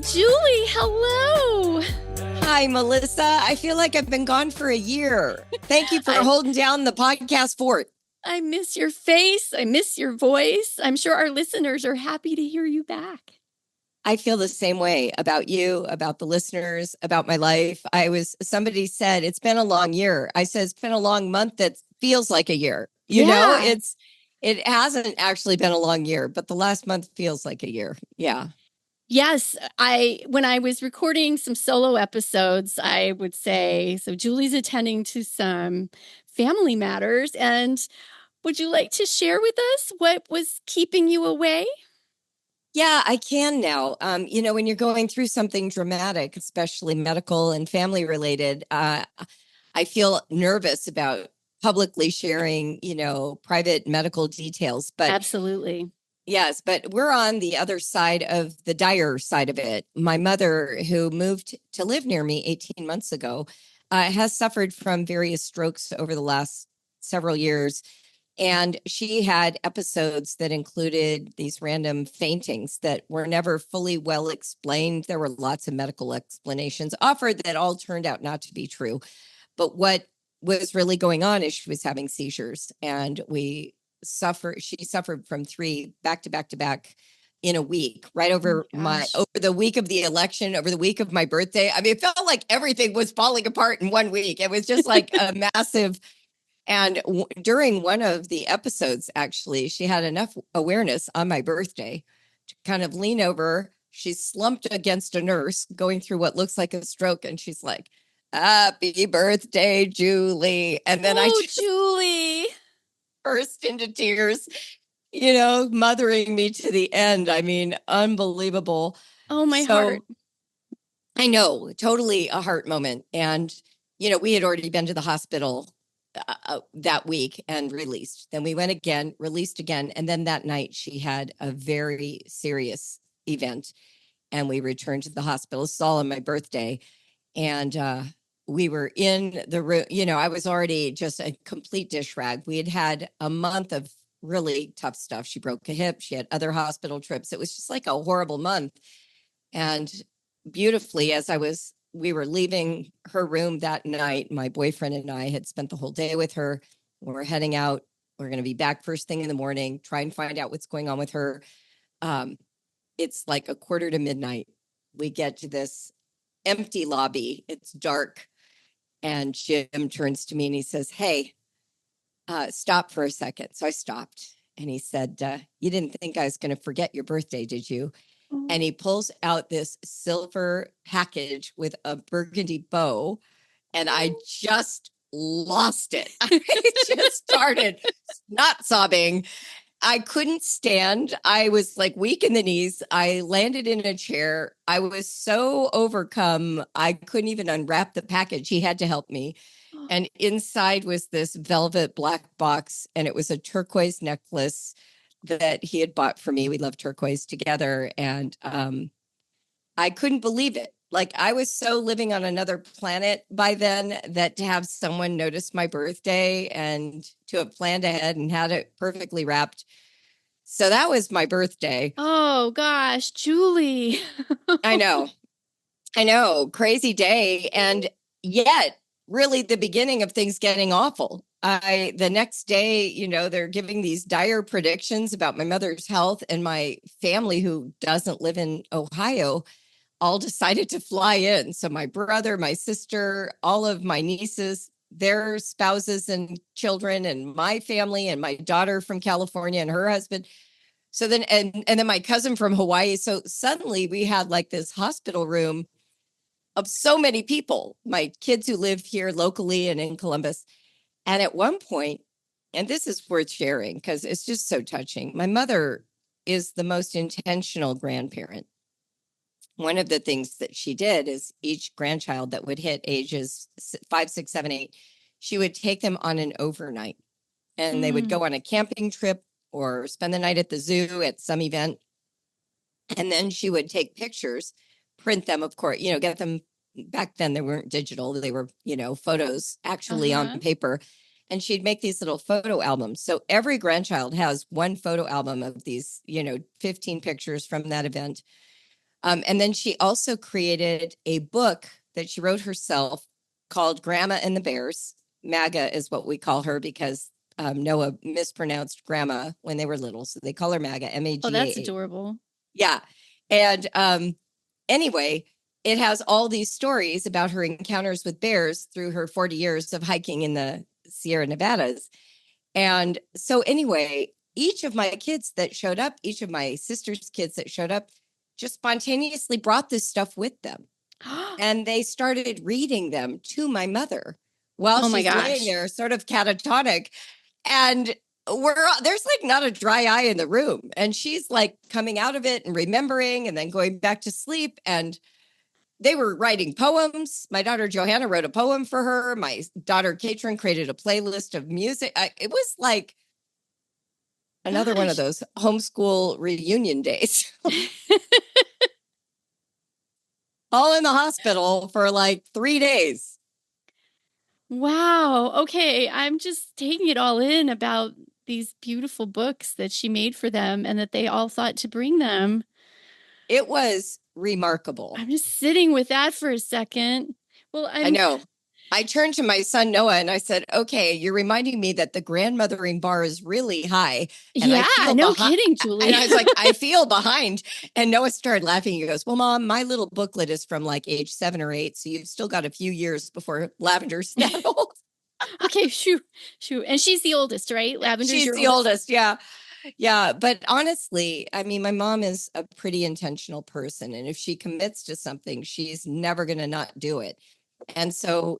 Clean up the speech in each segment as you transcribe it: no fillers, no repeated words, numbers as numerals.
Julie, hello. Hi, Melissa. I feel like I've been gone for a year. Thank you for holding down the podcast fort. I miss your face. I miss your voice. I'm sure our listeners are happy to hear you back. I feel the same way about you, about the listeners, about my life. Somebody said, it's been a long year. I said, it's been a long month that feels like a year. You know, it hasn't actually been a long year, but the last month feels like a year. Yeah. Yes, when I was recording some solo episodes, I would say, so Julie's attending to some family matters. And would you like to share with us what was keeping you away? Yeah, I can now. When you're going through something dramatic, especially medical and family related, I feel nervous about publicly sharing, private medical details. But Absolutely. yes, but we're on the other side of the dire side of it. My mother, who moved to live near me 18 months ago, has suffered from various strokes over the last several years. And she had episodes that included these random faintings that were never fully well explained. There were lots of medical explanations offered that all turned out not to be true. But what was really going on is she was having seizures, and she suffered from 3 back to back to back in a week, right over over the week of the election, over the week of my birthday. I mean, it felt like everything was falling apart in 1 week. It was just like a massive. And during one of the episodes, actually, she had enough awareness on my birthday to kind of lean over. She's slumped against a nurse going through what looks like a stroke. And she's like, "Happy birthday, Julie." And then I just Julie burst into tears, mothering me to the end. I mean, unbelievable. Oh, my heart. I know, totally a heart moment. And, we had already been to the hospital that week and released. Then we went again, released again. And then that night she had a very serious event and we returned to the hospital. It's all on my birthday. And we were in the room, I was already just a complete dish rag. We had a month of really tough stuff. She broke a hip. She had other hospital trips. It was just like a horrible month. And beautifully, we were leaving her room that night, my boyfriend and I had spent the whole day with her. We're heading out. We're going to be back first thing in the morning, try and find out what's going on with her. It's like 1:45. We get to this empty lobby. It's dark. And Jim turns to me and he says, "Hey, stop for a second." So I stopped and he said, "You didn't think I was going to forget your birthday, did you?" And he pulls out this silver package with a burgundy bow. And I just lost it. I just started not sobbing. I couldn't stand. I was like weak in the knees. I landed in a chair. I was so overcome. I couldn't even unwrap the package. He had to help me. And inside was this velvet black box, and it was a turquoise necklace that he had bought for me. We love turquoise together. And I couldn't believe it. Like, I was so living on another planet by then that to have someone notice my birthday and to have planned ahead and had it perfectly wrapped. So that was my birthday. Oh, gosh, Julie. I know. Crazy day. And yet, really the beginning of things getting awful. The next day, they're giving these dire predictions about my mother's health, and my family, who doesn't live in Ohio, all decided to fly in. So my brother, my sister, all of my nieces, their spouses and children, and my family, and my daughter from California and her husband. So then, and then my cousin from Hawaii. So suddenly we had like this hospital room of so many people, my kids who live here locally and in Columbus. And at one point, and this is worth sharing because it's just so touching, my mother is the most intentional grandparent. One of the things that she did is each grandchild that would hit ages 5, 6, 7, 8, she would take them on an overnight, and they would go on a camping trip or spend the night at the zoo at some event. And then she would take pictures, print them, of course, get them. Back then they weren't digital. They were, photos actually on paper. And she'd make these little photo albums. So every grandchild has one photo album of these, 15 pictures from that event. And then she also created a book that she wrote herself called Grandma and the Bears. Maga is what we call her because Noah mispronounced grandma when they were little. So they call her Maga, Oh, that's M-A-G-A. adorable. Yeah. And anyway, it has all these stories about her encounters with bears through her 40 years of hiking in the Sierra Nevadas. And so, anyway, each of my kids that showed up, each of my sister's kids that showed up, just spontaneously brought this stuff with them. And they started reading them to my mother while Oh my she's laying gosh. there, sort of catatonic. And there's like not a dry eye in the room. And she's like coming out of it and remembering and then going back to sleep. And they were writing poems. My daughter Johanna wrote a poem for her. My daughter Katrin created a playlist of music. It was like another one of Gosh. those homeschool reunion days. All in the hospital for like 3 days. Wow. Okay. I'm just taking it all in about these beautiful books that she made for them and that they all thought to bring them. It was remarkable. I'm just sitting with that for a second. Well, I know. I turned to my son Noah and I said, "Okay, you're reminding me that the grandmothering bar is really high." And I yeah, feel no behind. kidding, Julie. And I was like, "I feel behind." And Noah started laughing. He goes, "Well, Mom, my little booklet is from like age 7 or 8, so you've still got a few years before Lavender's that old." Okay, shoot. And she's the oldest, right? Lavender's She's your the oldest. oldest, yeah. Yeah, but honestly, I mean, my mom is a pretty intentional person, and if she commits to something, she's never going to not do it. And so,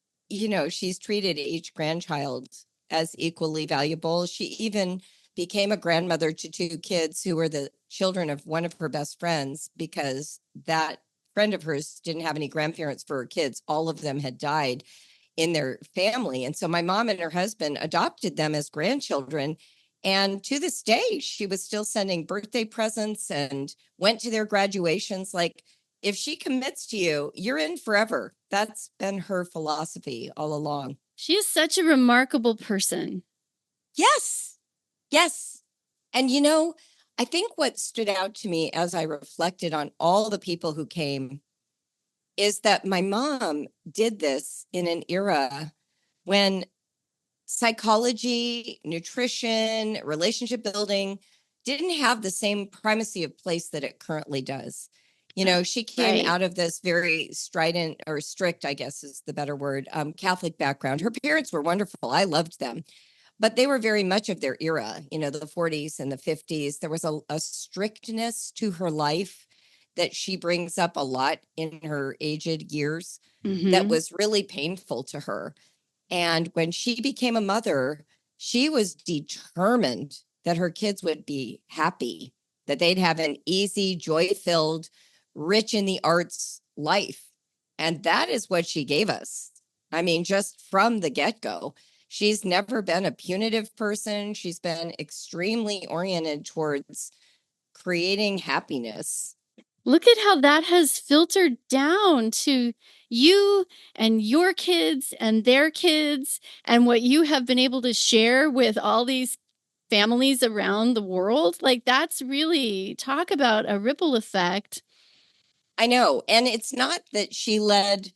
she's treated each grandchild as equally valuable. She even became a grandmother to 2 kids who were the children of one of her best friends because that friend of hers didn't have any grandparents for her kids. All of them had died in their family. And so my mom and her husband adopted them as grandchildren. And to this day, she was still sending birthday presents and went to their graduations. Like, if she commits to you, you're in forever. That's been her philosophy all along. She is such a remarkable person. Yes. Yes. And I think what stood out to me as I reflected on all the people who came is that my mom did this in an era when psychology, nutrition, relationship building didn't have the same primacy of place that it currently does. She came Right. out of this very strident or strict, I guess is the better word, Catholic background. Her parents were wonderful. I loved them, but they were very much of their era, the 40s and the 50s. There was a strictness to her life that she brings up a lot in her aged years that was really painful to her. And when she became a mother, she was determined that her kids would be happy, that they'd have an easy, joy-filled, rich in the arts life. And that is what she gave us. I mean, just from the get-go, she's never been a punitive person. She's been extremely oriented towards creating happiness. Look at how that has filtered down to you and your kids and their kids and what you have been able to share with all these families around the world. Like, that's really talk about a ripple effect. I know. And it's not that she led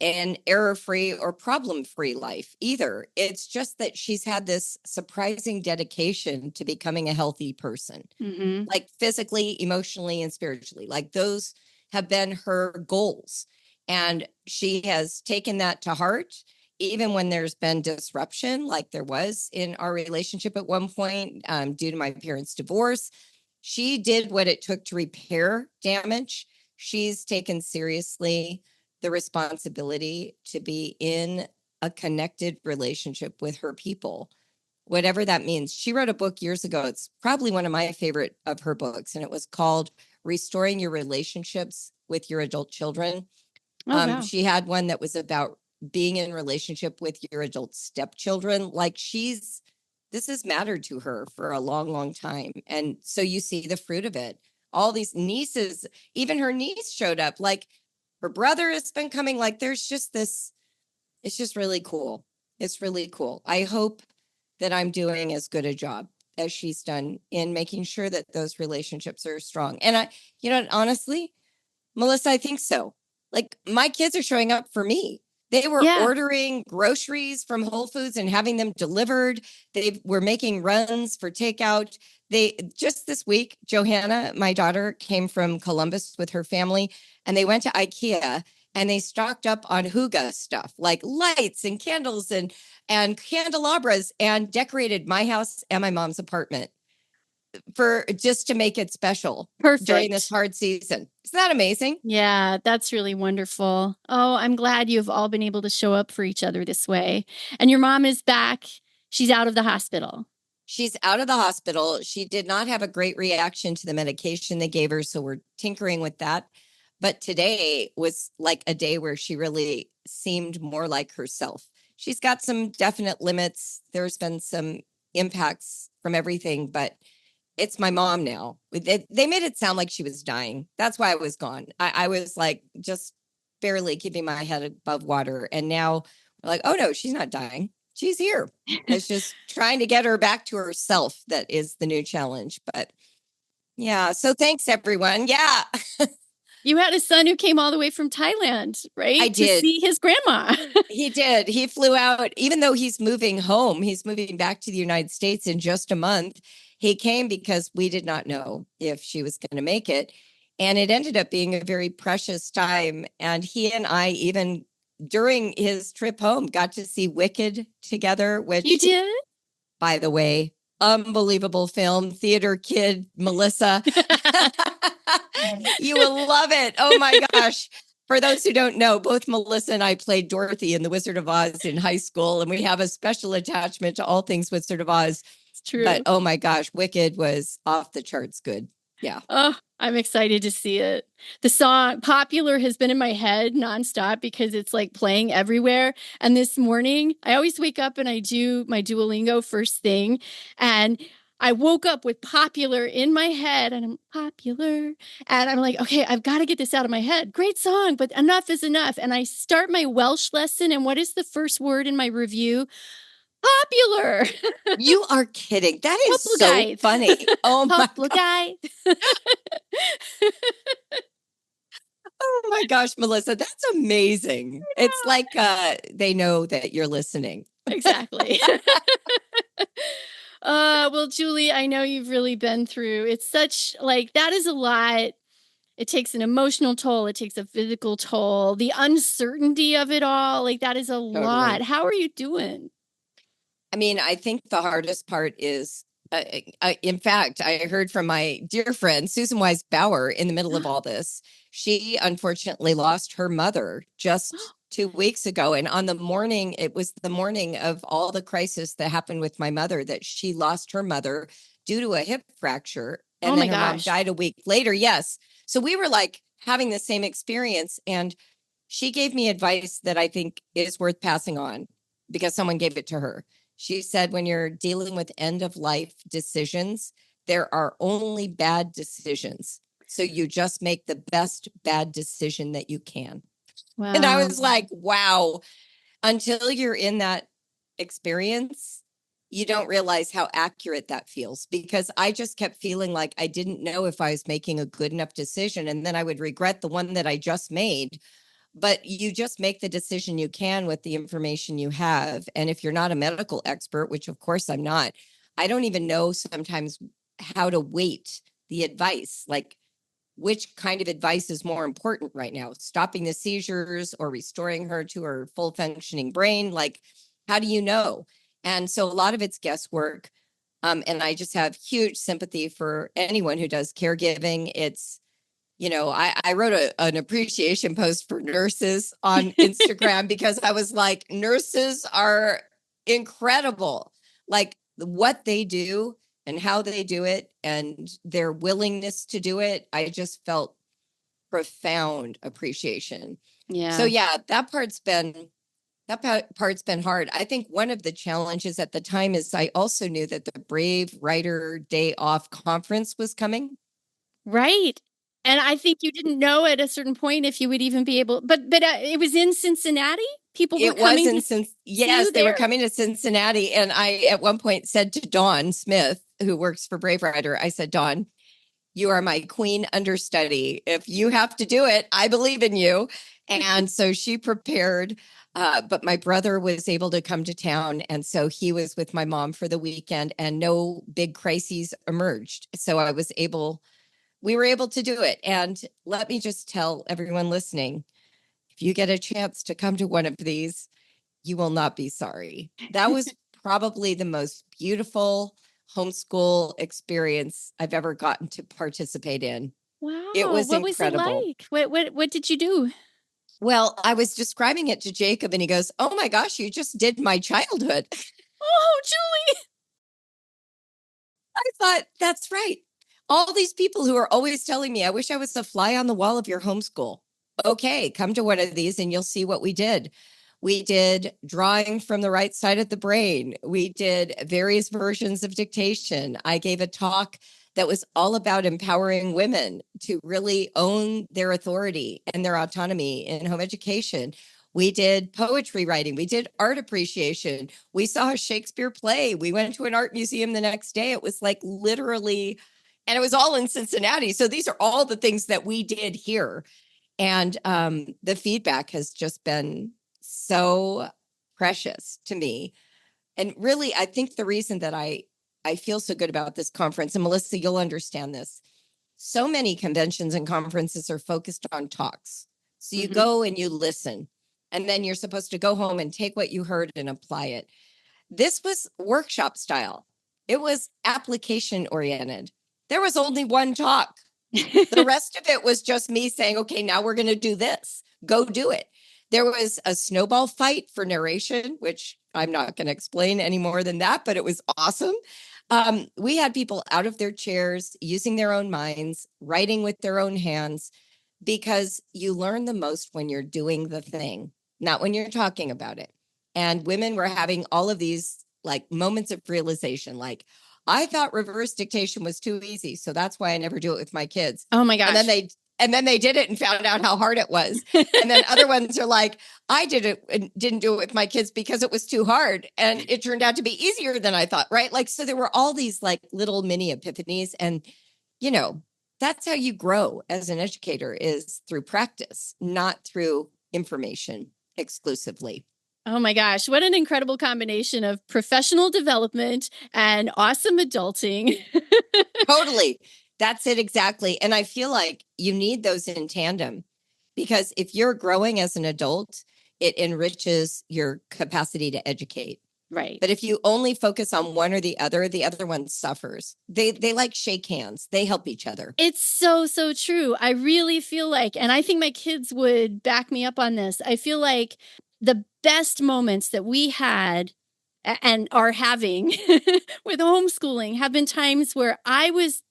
an error-free or problem-free life either. It's just that she's had this surprising dedication to becoming a healthy person, like physically, emotionally, and spiritually. Like, those have been her goals. And she has taken that to heart, even when there's been disruption, like there was in our relationship at one point due to my parents' divorce. She did what it took to repair damage. She's taken seriously the responsibility to be in a connected relationship with her people, whatever that means. She wrote a book years ago. It's probably one of my favorite of her books, and it was called Restoring Your Relationships with Your Adult Children. Oh, wow. She had one that was about being in relationship with your adult stepchildren. Like, this has mattered to her for a long, long time. And so you see the fruit of it. All these nieces, even her niece showed up. Like, her brother has been coming. Like, there's just this, it's just really cool. It's really cool. I hope that I'm doing as good a job as she's done in making sure that those relationships are strong. And honestly, Melissa, I think so. Like my kids are showing up for me. They were Yeah, ordering groceries from Whole Foods and having them delivered. They were making runs for takeout. They just this week, Johanna, my daughter, came from Columbus with her family and they went to IKEA and they stocked up on Hygge stuff like lights and candles and candelabras and decorated my house and my mom's apartment for just to make it special during this perfect. hard season. Isn't that amazing? Yeah, that's really wonderful. Oh, I'm glad you've all been able to show up for each other this way. And your mom is back. She's out of the hospital. She's out of the hospital. She did not have a great reaction to the medication they gave her. So we're tinkering with that. But today was like a day where she really seemed more like herself. She's got some definite limits. There's been some impacts from everything, but it's my mom now. They made it sound like she was dying. That's why I was gone. I was like just barely keeping my head above water. And now, like, oh no, she's not dying. She's here. It's just trying to get her back to herself that is the new challenge. But yeah, so thanks everyone. Yeah, You had a son who came all the way from Thailand, I right? To did. see his grandma. He did. He flew out, even though he's moving home, he's moving back to the United States in just a month. He came because we did not know if she was going to make it. And it ended up being a very precious time. And he and I, even during his trip home, got to see Wicked together, You which, did? by the way, unbelievable film, theater kid, Melissa. You will love it. Oh my gosh. For those who don't know, both Melissa and I played Dorothy in The Wizard of Oz in high school, and we have a special attachment to all things Wizard of Oz. It's true. But oh my gosh, Wicked was off the charts good. Yeah. Oh, I'm excited to see it. The song Popular has been in my head nonstop because it's like playing everywhere. And this morning, I always wake up and I do my Duolingo first thing. And I woke up with Popular in my head and I'm popular. And I'm like, okay, I've got to get this out of my head. Great song, but enough is enough. And I start my Welsh lesson. And what is the first word in my review? Popular. You are kidding. That is so Poblogaidd. funny. Oh my God. Poblogaidd. Oh my gosh, Melissa, that's amazing. It's like they know that you're listening. Exactly. Well, Julie, I know you've really been through. It's such like that is a lot. It takes an emotional toll, it takes a physical toll, the uncertainty of it all, like that is a lot. Totally. How are you doing? I mean, I think the hardest part is, in fact, I heard from my dear friend, Susan Wise Bauer, in the middle of all this. She unfortunately lost her mother just 2 weeks ago. And on the morning, it was the morning of all the crisis that happened with my mother, that she lost her mother due to a hip fracture. And Oh my then her mom gosh. died a week later. Yes. So we were like having the same experience. And she gave me advice that I think is worth passing on because someone gave it to her. She said, when you're dealing with end of life decisions, there are only bad decisions. So you just make the best bad decision that you can. And I Wow. was like, wow, until you're in that experience, you don't realize how accurate that feels, because I just kept feeling like I didn't know if I was making a good enough decision. And then I would regret the one that I just made. But you just make the decision you can with the information you have. And if you're not a medical expert, which of course I'm not, I don't even know sometimes how to weight the advice. Like, which kind of advice is more important right now? Stopping the seizures or restoring her to her full functioning brain? Like, how do you know? And so a lot of it's guesswork. And I just have huge sympathy for anyone who does caregiving. It's, I wrote an appreciation post for nurses on Instagram because I was like, nurses are incredible. Like what they do and how they do it and their willingness to do it. I just felt profound appreciation. Yeah. So yeah, that part's been hard. I think one of the challenges at the time is I also knew that the Brave Writer Day Off conference was coming. Right. And I think you didn't know at a certain point if you would even be able, but it was in Cincinnati. People were It coming wasn't to since, see you yes, they were there. coming to Cincinnati. And I, at one point, said to Dawn Smith, who works for Brave Writer, I said, Dawn, You are my queen understudy. If you have to do it, I believe in you. And so she prepared, but my brother was able to come to town. And so he was with my mom for the weekend and no big crises emerged. So we were able to do it. And let me just tell everyone listening, if you get a chance to come to one of these, you will not be sorry. That was probably the most beautiful homeschool experience I've ever gotten to participate in. It Wow, was what was it incredible. like? What did you do? Well, I was describing it to Jacob and he goes, "Oh my gosh, you just did my childhood." Oh, Julie. I thought, that's right. All these people who are always telling me, I wish I was a fly on the wall of your homeschool. Okay, come to one of these and you'll see what we did. We did drawing from the right side of the brain. We did various versions of dictation. I gave a talk that was all about empowering women to really own their authority and their autonomy in home education. We did poetry writing. We did art appreciation. We saw a Shakespeare play. We went to an art museum the next day. It was like literally, and it was all in Cincinnati. So these are all the things that we did here. And the feedback has just been so precious to me. And really, I think the reason that I feel so good about this conference, and Melissa, you'll understand this. So many conventions and conferences are focused on talks. So you go and you listen, and then you're supposed to go home and take what you heard and apply it. This was workshop style. It was application oriented. There was only one talk. The rest of it was just me saying, okay, now we're going to do this. Go do it. There was a snowball fight for narration, which I'm not going to explain any more than that, but it was awesome. We had people out of their chairs, using their own minds, writing with their own hands, because you learn the most when you're doing the thing, not when you're talking about it. And women were having all of these like moments of realization, like, I thought reverse dictation was too easy, so that's why I never do it with my kids. Oh my gosh. And then they did it and found out how hard it was. And then other ones are like, I did it and didn't do it with my kids because it was too hard. And it turned out to be easier than I thought, right? Like, so there were all these like little mini epiphanies. And, you know, that's how you grow as an educator, is through practice, not through information exclusively. Oh my gosh, what an incredible combination of professional development and awesome adulting. Totally. That's it exactly. And I feel like you need those in tandem, because if you're growing as an adult, it enriches your capacity to educate. Right. But if you only focus on one or the other one suffers. They like shake hands. They help each other. It's so, so true. I really feel like, and I think my kids would back me up on this. I feel like the best moments that we had and are having with homeschooling have been times where I was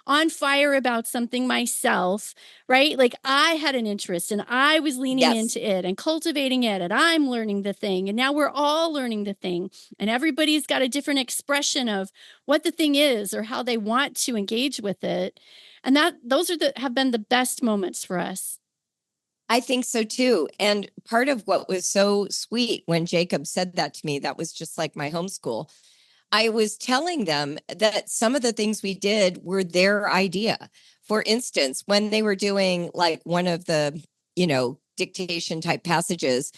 on fire about something myself, right? Like I had an interest and I was leaning Yes. into it and cultivating it, and I'm learning the thing. And now we're all learning the thing. And everybody's got a different expression of what the thing is or how they want to engage with it. And those have been the best moments for us. I think so too. And part of what was so sweet when Jacob said that to me, that was just like my homeschool. I was telling them that some of the things we did were their idea. For instance, when they were doing like one of the, dictation type passages,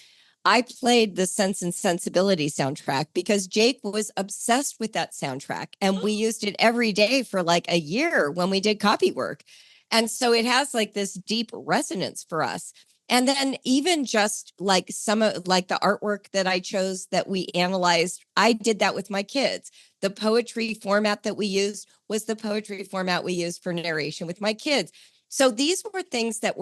I played the Sense and Sensibility soundtrack because Jake was obsessed with that soundtrack. And we used it every day for like a year when we did copy work. And so it has like this deep resonance for us. And then even just like some of like the artwork that I chose that we analyzed, I did that with my kids. The poetry format that we used was the poetry format we used for narration with my kids. So these were things that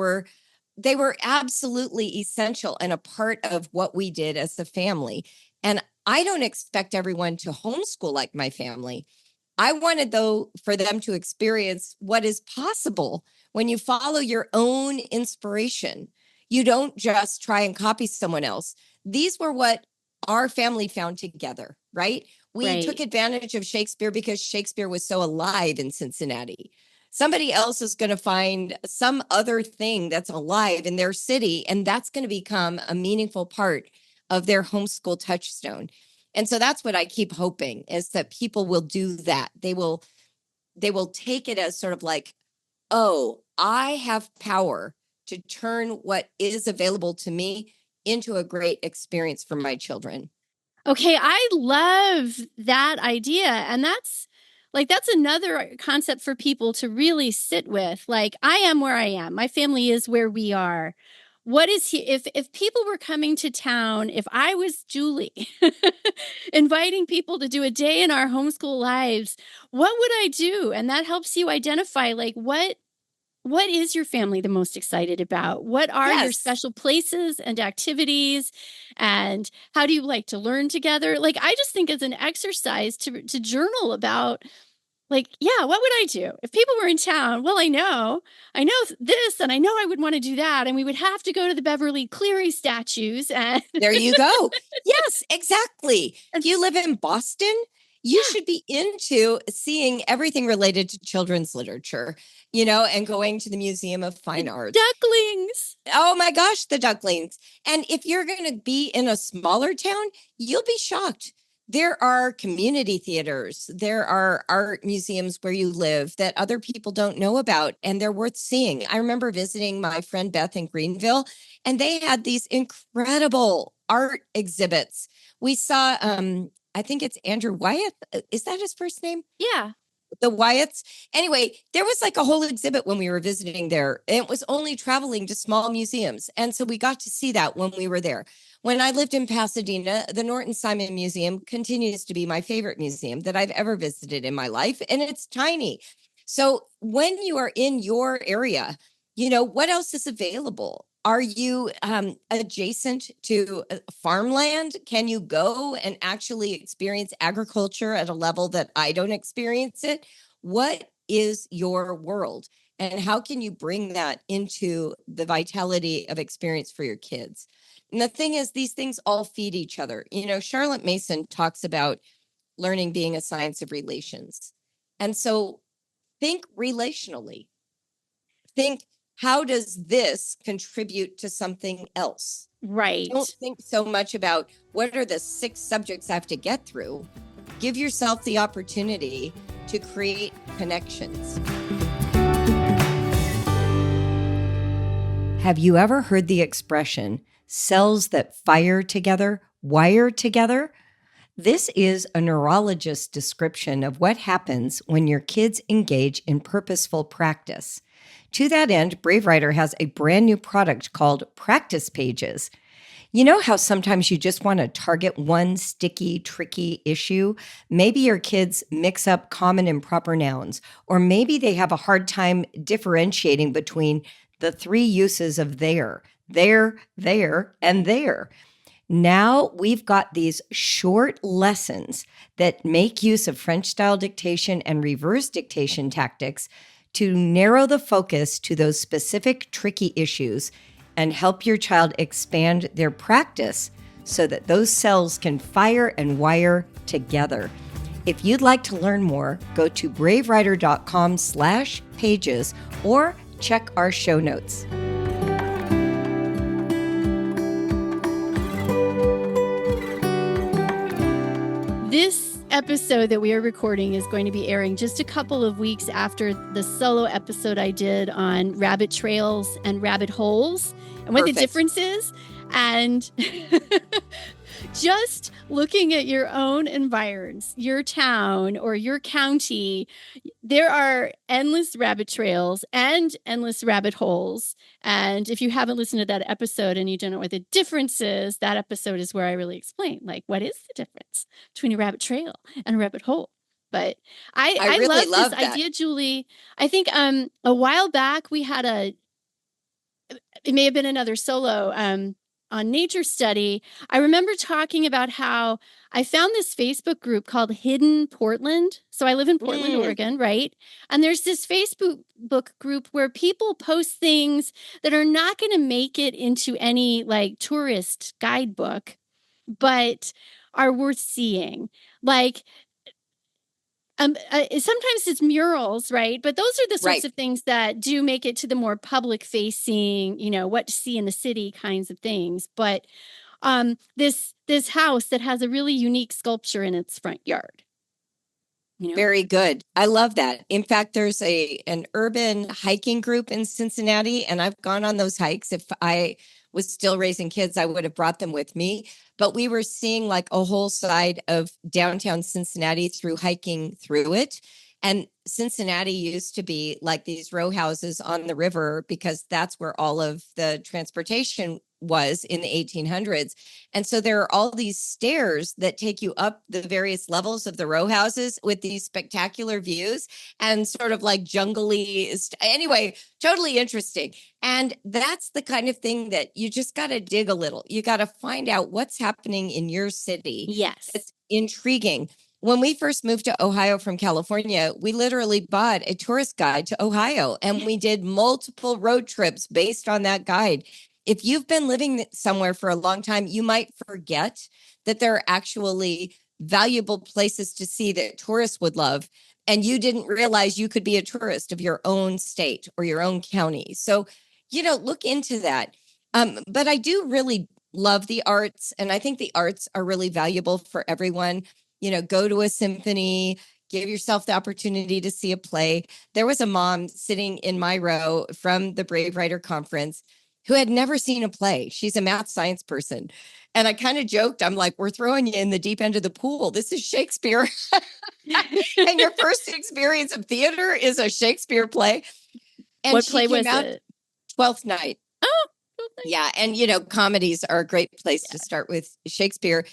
they were absolutely essential and a part of what we did as a family. And I don't expect everyone to homeschool like my family. I wanted, though, for them to experience what is possible when you follow your own inspiration. You don't just try and copy someone else. These were what our family found together, right? We took advantage of Shakespeare because Shakespeare was so alive in Cincinnati. Somebody else is going to find some other thing that's alive in their city, and that's going to become a meaningful part of their homeschool touchstone. And so that's what I keep hoping, is that people will do that. They will take it as sort of like oh, I have power to turn what is available to me into a great experience for my children. Okay, I love that idea. And that's another concept for people to really sit with. Like, I am where I am. My family is where we are. What is he if people were coming to town, if I was Julie inviting people to do a day in our homeschool lives, what would I do? And that helps you identify like what is your family the most excited about? What are your Yes. special places and activities? And how do you like to learn together? Like, I just think as an exercise to journal about, like, yeah, what would I do if people were in town? Well, I know this, and I know I would want to do that, and we would have to go to the Beverly Cleary statues, and There you go. Yes, exactly. and If you live in Boston, you yeah, should be into seeing everything related to children's literature, you know, and going to the Museum of the Fine Arts. ducklings. Oh my gosh, the ducklings. And if you're going to be in a smaller town, you'll be shocked. There are community theaters, there are art museums where you live that other people don't know about, and they're worth seeing. I remember visiting my friend Beth in Greenville, and they had these incredible art exhibits. We saw, I think it's Andrew Wyeth. Is that his first name? Yeah. The Wyatts. Anyway, there was like a whole exhibit when we were visiting there. It was only traveling to small museums. And so we got to see that when we were there. When I lived in Pasadena, the Norton Simon Museum continues to be my favorite museum that I've ever visited in my life. And it's tiny. So when you are in your area, you know, what else is available? Are you adjacent to farmland? Can you go and actually experience agriculture at a level that I don't experience it? What is your world? And how can you bring that into the vitality of experience for your kids? And the thing is, these things all feed each other. You know, Charlotte Mason talks about learning being a science of relations. And so think relationally. Think, how does this contribute to something else? Don't Right. think so much about what are the 6 subjects I have to get through. Give yourself the opportunity to create connections. Have you ever heard the expression, cells that fire together, wire together? This is a neurologist's description of what happens when your kids engage in purposeful practice. To that end, Brave Writer has a brand new product called Practice Pages. You know how sometimes you just want to target one sticky, tricky issue? Maybe your kids mix up common and proper nouns, or maybe they have a hard time differentiating between the 3 uses of there, and there. Now we've got these short lessons that make use of French style dictation and reverse dictation tactics to narrow the focus to those specific tricky issues and help your child expand their practice so that those cells can fire and wire together. If you'd like to learn more, go to bravewriter.com/pages or check our show notes. This episode that we are recording is going to be airing just a couple of weeks after the solo episode I did on rabbit trails and rabbit holes and what the Perfect. difference is. And just looking at your own environs, your town or your county, there are endless rabbit trails and endless rabbit holes. And if you haven't listened to that episode and you don't know what the difference is, that episode is where I really explain, like, what is the difference between a rabbit trail and a rabbit hole? But I really love love this that. idea, Julie. I think a while back we had it may have been another solo on nature study. I remember talking about how I found this Facebook group called Hidden Portland. So I live in Portland, Oregon, right? And there's this Facebook group where people post things that are not going to make it into any like tourist guidebook, but are worth seeing. Like sometimes it's murals, right? But those are the sorts Right. of things that do make it to the more public facing, you know, what to see in the city kinds of things. But this house that has a really unique sculpture in its front yard. you know? Very good. I love that. In fact, there's an urban hiking group in Cincinnati, and I've gone on those hikes. If I was still raising kids, I would have brought them with me. But we were seeing like a whole side of downtown Cincinnati through hiking through it. And Cincinnati used to be like these row houses on the river because that's where all of the transportation was in the 1800s. And so there are all these stairs that take you up the various levels of the row houses with these spectacular views and sort of like jungly. Anyway, totally interesting. And that's the kind of thing that you just got to dig a little. You got to find out what's happening in your city. Yes. It's intriguing. When we first moved to Ohio from California, we literally bought a tourist guide to Ohio and we did multiple road trips based on that guide. If you've been living somewhere for a long time, you might forget that there are actually valuable places to see that tourists would love. And you didn't realize you could be a tourist of your own state or your own county. So, look into that. But I do really love the arts. And I think the arts are really valuable for everyone. Go to a symphony, give yourself the opportunity to see a play. There was a mom sitting in my row from the Brave Writer Conference who had never seen a play. She's a math science person. And I kind of joked, I'm like, we're throwing you in the deep end of the pool. This is Shakespeare. And your first experience of theater is a Shakespeare play. And What she play came was out it? Twelfth Night. Oh, Yeah. And, comedies are a great place to start with Shakespeare.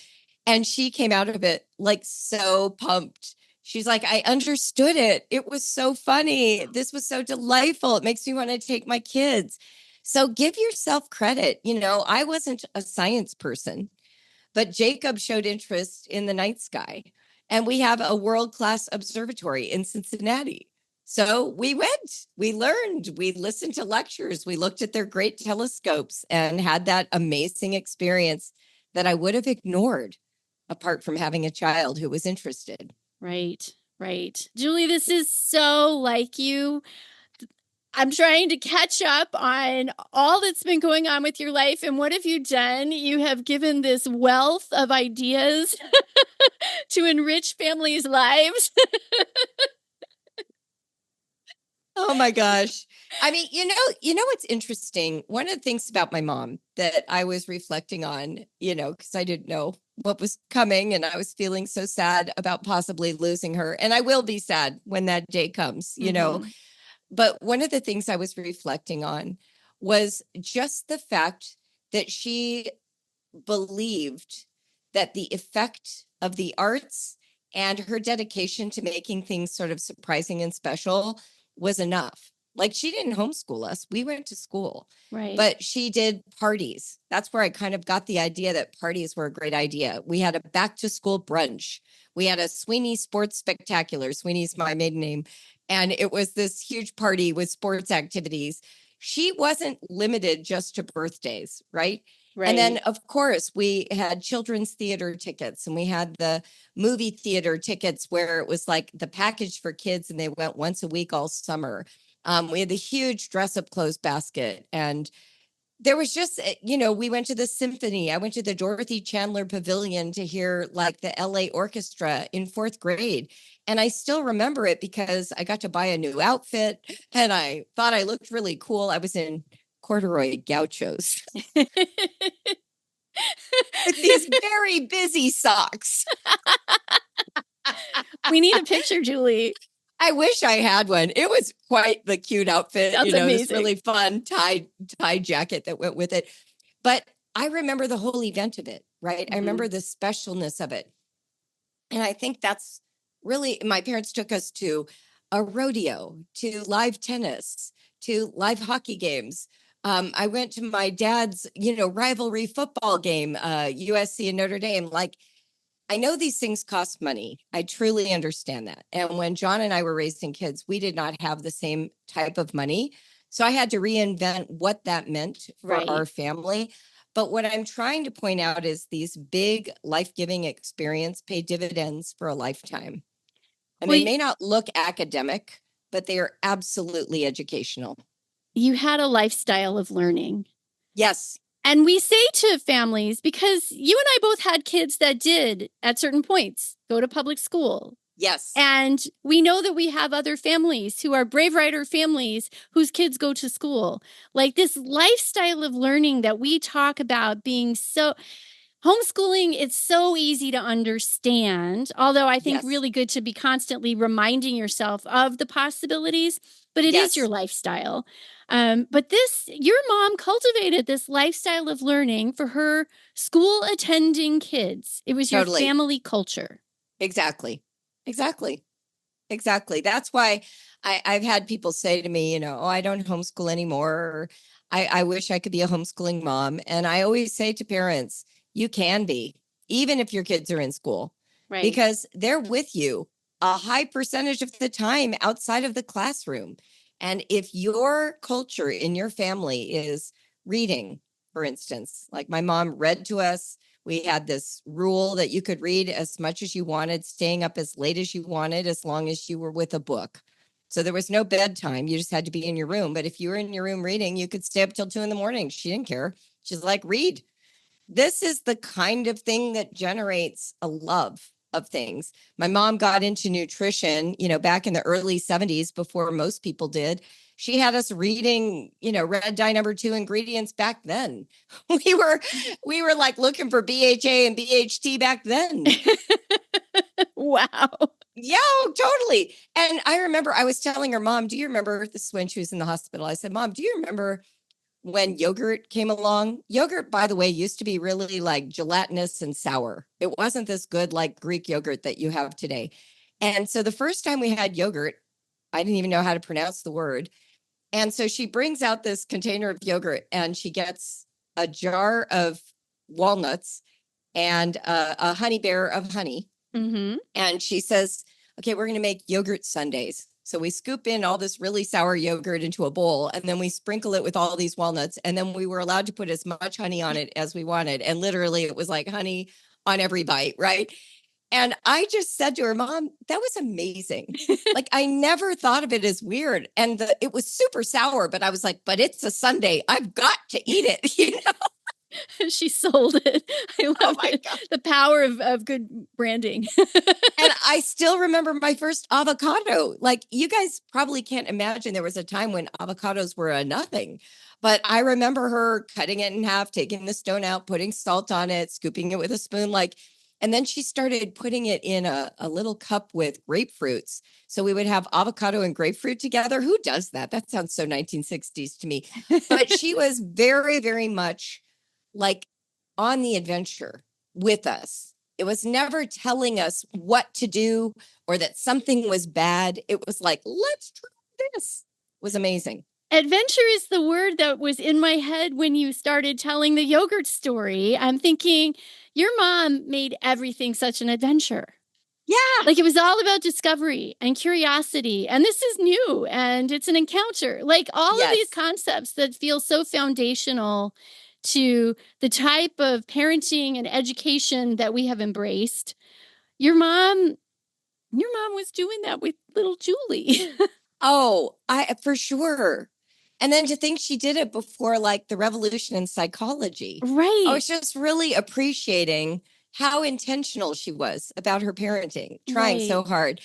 And she came out of it like so pumped. She's like, I understood it. It was so funny. This was so delightful. It makes me want to take my kids. So give yourself credit. I wasn't a science person, but Jacob showed interest in the night sky. And we have a world-class observatory in Cincinnati. So we went, we learned, we listened to lectures, we looked at their great telescopes and had that amazing experience that I would have ignored apart from having a child who was interested. right, right. Julie, this is so like you. I'm trying to catch up on all that's been going on with your life. And what have you done? You have given this wealth of ideas to enrich families' lives. Oh my gosh. I mean, what's interesting? One of the things about my mom that I was reflecting on, because I didn't know what was coming and I was feeling so sad about possibly losing her. And I will be sad when that day comes, But one of the things I was reflecting on was just the fact that she believed that the effect of the arts and her dedication to making things sort of surprising and special was enough. Like she didn't homeschool us. We went to school. Right. But she did parties. That's where I kind of got the idea that parties were a great idea. We had a back to school brunch. We had a Sweeney Sports Spectacular. Sweeney's my maiden name. And it was this huge party with sports activities. She wasn't limited just to birthdays, right? Right. And then, of course, we had children's theater tickets and we had the movie theater tickets where it was like the package for kids and they went once a week all summer. We had the huge dress up clothes basket. And there was just, we went to the symphony. I went to the Dorothy Chandler Pavilion to hear like the LA Orchestra in fourth grade. And I still remember it because I got to buy a new outfit and I thought I looked really cool. I was in corduroy gauchos with these very busy socks. We need a picture, Julie. I wish I had one. It was quite the cute outfit. That's this amazing. really fun tie jacket that went with it. But I remember the whole event of it, right? I remember the specialness of it. And I think that's really, my parents took us to a rodeo, to live tennis, to live hockey games. I went to my dad's, rivalry football game, USC and Notre Dame. Like, I know these things cost money. I truly understand that. And when John and I were raising kids, we did not have the same type of money. So I had to reinvent what that meant for our family. But what I'm trying to point out is these big life-giving experiences pay dividends for a lifetime. And they may not look academic, but they are absolutely educational. You had a lifestyle of learning. Yes. And we say to families, because you and I both had kids that did at certain points go to public school, Yes. And we know that we have other families who are brave writer families whose kids go to school. Like this lifestyle of learning that we talk about being so homeschooling, it's so easy to understand, although I think Yes. really good to be constantly reminding yourself of the possibilities, but it is your Yes. lifestyle. But your mom cultivated this lifestyle of learning for her school attending kids. It was your Totally. family culture. Exactly. Exactly. Exactly. That's why I've had people say to me, oh, I don't homeschool anymore. Or, I wish I could be a homeschooling mom. And I always say to parents, you can be, even if your kids are in school, Right. because they're with you a high percentage of the time outside of the classroom. And if your culture in your family is reading, for instance, like my mom read to us, we had this rule that you could read as much as you wanted, staying up as late as you wanted, as long as you were with a book. So there was no bedtime. You just had to be in your room. But if you were in your room reading, you could stay up till 2 a.m. She didn't care. She's like, read. This is the kind of thing that generates a love of things. My mom got into nutrition, back in the early 70s before most people did. She had us reading, red dye number 2 ingredients back then. We were like looking for BHA and BHT back then. Wow. Yeah, totally. And I remember I was telling her, Mom, do you remember this when she was in the hospital? I said, Mom, do you remember when yogurt came along? Yogurt, by the way, used to be really like gelatinous and sour. It wasn't this good like Greek yogurt that you have today. And so the first time we had yogurt, I didn't even know how to pronounce the word. And so she brings out this container of yogurt and she gets a jar of walnuts and a honey bear of honey. Mm-hmm. And she says, okay, we're going to make yogurt sundaes. So we scoop in all this really sour yogurt into a bowl and then we sprinkle it with all these walnuts. And then we were allowed to put as much honey on it as we wanted. And literally it was like honey on every bite, right? And I just said to her, Mom, that was amazing. Like I never thought of it as weird. And it was super sour, but I was like, but it's a Sunday. I've got to eat it, She sold it. I love it. God. The power of good branding. And I still remember my first avocado. Like you guys probably can't imagine there was a time when avocados were a nothing. But I remember her cutting it in half, taking the stone out, putting salt on it, scooping it with a spoon, and then she started putting it in a little cup with grapefruits. So we would have avocado and grapefruit together. Who does that? That sounds so 1960s to me. But she was very, very much like on the adventure with us. It was never telling us what to do or that something was bad. It was like, let's try this. It was amazing. Adventure is the word that was in my head when you started telling the yogurt story. I'm thinking, your mom made everything such an adventure. Yeah. Like it was all about discovery and curiosity. And this is new and it's an encounter. Like all of these concepts that feel so foundational to the type of parenting and education that we have embraced. Your mom was doing that with little Julie. Oh, for sure. And then to think she did it before like the revolution in psychology. Right. I was just really appreciating how intentional she was about her parenting, trying so hard.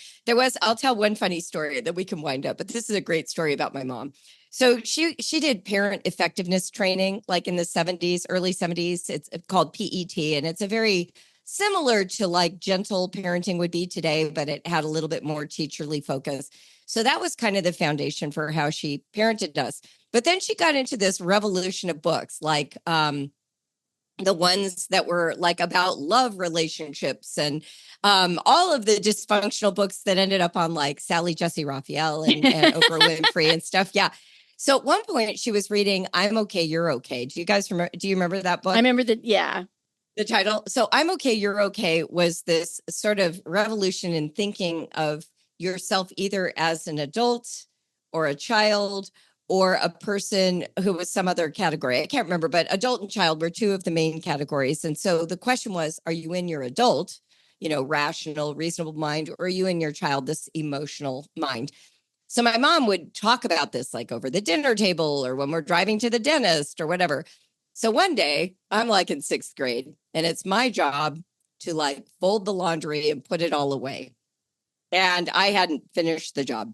I'll tell one funny story that we can wind up, but this is a great story about my mom. So she did parent effectiveness training like in the 70s, early 70s. It's called PET, and it's a very similar to like gentle parenting would be today, but it had a little bit more teacherly focus. So that was kind of the foundation for how she parented us. But then she got into this revolution of books, like the ones that were like about love relationships and all of the dysfunctional books that ended up on like Sally Jesse Raphael and Oprah Winfrey and stuff. Yeah. So at one point she was reading I'm Okay, You're Okay. Do you remember that book? I remember that. Yeah. The title. So I'm Okay, You're Okay was this sort of revolution in thinking of yourself either as an adult or a child or a person who was some other category. I can't remember, but adult and child were two of the main categories. And so the question was, are you in your adult, rational, reasonable mind, or are you in your child, this emotional mind? So my mom would talk about this like over the dinner table or when we're driving to the dentist or whatever. So one day I'm like in 6th grade and it's my job to like fold the laundry and put it all away. And I hadn't finished the job.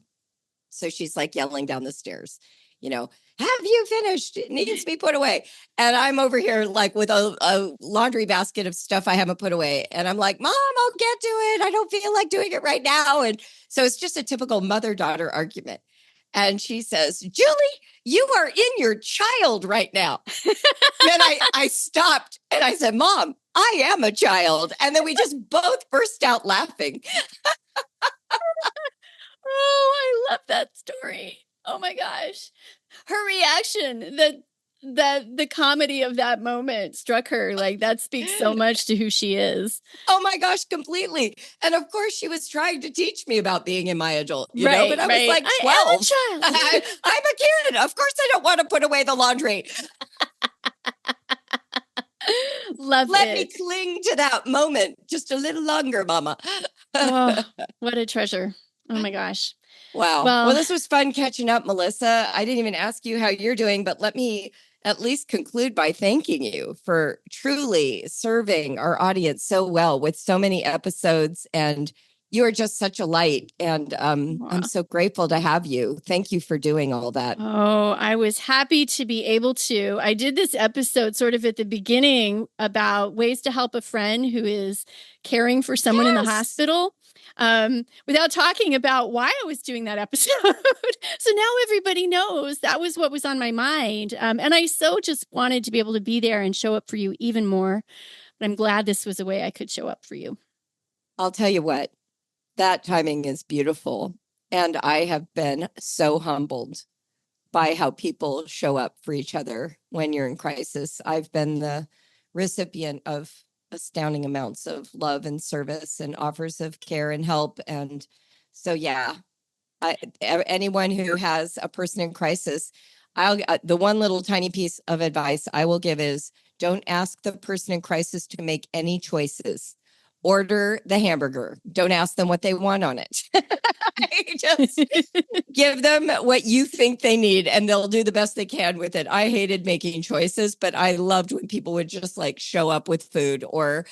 So she's like yelling down the stairs, have you finished? It needs to be put away. And I'm over here like with a laundry basket of stuff I haven't put away. And I'm like, Mom, I'll get to it. I don't feel like doing it right now. And so it's just a typical mother-daughter argument. And she says, Julie, you are in your child right now. Then I stopped and I said, Mom, I am a child. And then we just both burst out laughing. Oh, I love that story. Oh my gosh. Her reaction, the comedy of that moment struck her. Like, that speaks so much to who she is. Oh my gosh, completely. And of course, she was trying to teach me about being in my adult, but I was like 12. I am a child. I'm a kid. Of course, I don't want to put away the laundry. Let me cling to that moment just a little longer, Mama. Oh, what a treasure. Oh my gosh. Wow. Well, this was fun catching up, Melissa. I didn't even ask you how you're doing, but let me at least conclude by thanking you for truly serving our audience so well with so many episodes. And you are just such a light. And I'm so grateful to have you. Thank you for doing all that. Oh, I was happy to be able to. I did this episode sort of at the beginning about ways to help a friend who is caring for someone in the hospital. Without talking about why I was doing that episode. So now everybody knows that was what was on my mind. And I so just wanted to be able to be there and show up for you even more. But I'm glad this was a way I could show up for you. I'll tell you what, that timing is beautiful. And I have been so humbled by how people show up for each other when you're in crisis. I've been the recipient of astounding amounts of love and service and offers of care and help. And so, anyone who has a person in crisis, the one little tiny piece of advice I will give is don't ask the person in crisis to make any choices. Order the hamburger. Don't ask them what they want on it. Just give them what you think they need and they'll do the best they can with it. I hated making choices, but I loved when people would just like show up with food or,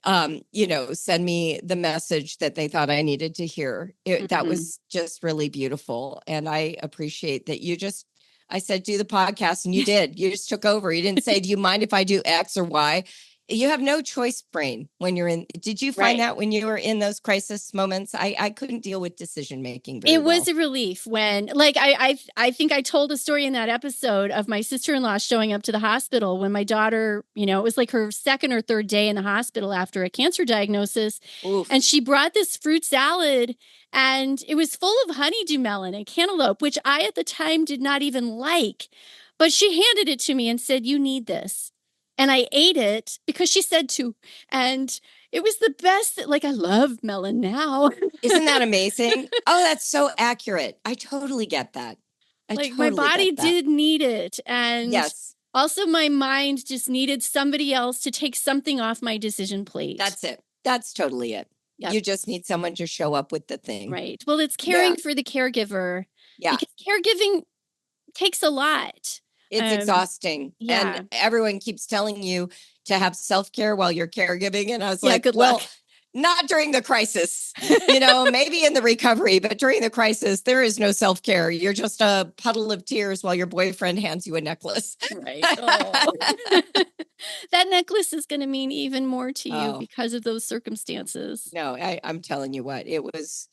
send me the message that they thought I needed to hear. That was just really beautiful. And I appreciate that I said, do the podcast and you did. You just took over. You didn't say, do you mind if I do X or Y? You have no choice brain when you're in. Did you find that when you were in those crisis moments? I couldn't deal with decision making. It was a relief when, like, I think I told a story in that episode of my sister-in-law showing up to the hospital when my daughter, it was like her second or third day in the hospital after a cancer diagnosis. Oof. And she brought this fruit salad and it was full of honeydew melon and cantaloupe, which I at the time did not even like. But she handed it to me and said, you need this. And I ate it because she said to, and it was the best. Like, I love melon now. Isn't that amazing? Oh, that's so accurate. I totally get that. My body did need it. And yes. Also my mind just needed somebody else to take something off my decision plate. That's it. That's totally it. Yep. You just need someone to show up with the thing. Right. Well, it's caring for the caregiver. Yeah. Because caregiving takes a lot. It's exhausting. Yeah. And everyone keeps telling you to have self-care while you're caregiving. And I was like, well, not during the crisis, maybe in the recovery, but during the crisis, there is no self-care. You're just a puddle of tears while your boyfriend hands you a necklace. Right. Oh. That necklace is going to mean even more to you because of those circumstances. No, I'm telling you what, it was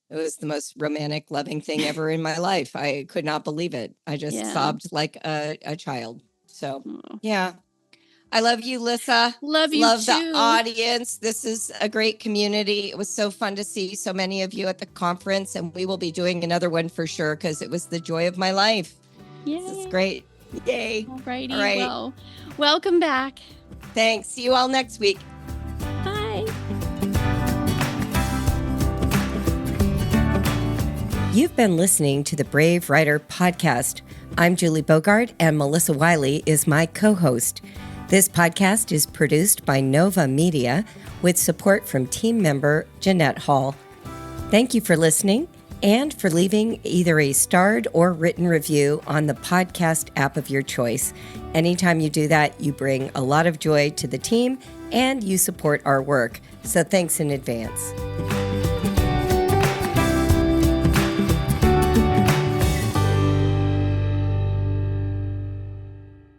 the most romantic, loving thing ever in my life. I could not believe it. I just sobbed like a child. So, yeah. I love you, Lissa. Love you Love too. the audience. This is a great community. It was so fun to see so many of you at the conference, and we will be doing another one for sure because it was the joy of my life. Yay. This is great. Yay. All right. Well, welcome back. Thanks. See you all next week. Bye. You've been listening to the Brave Writer Podcast. I'm Julie Bogart, and Melissa Wiley is my co-host. This podcast is produced by Nova Media with support from team member Jeanette Hall. Thank you for listening and for leaving either a starred or written review on the podcast app of your choice. Anytime you do that, you bring a lot of joy to the team and you support our work. So thanks in advance.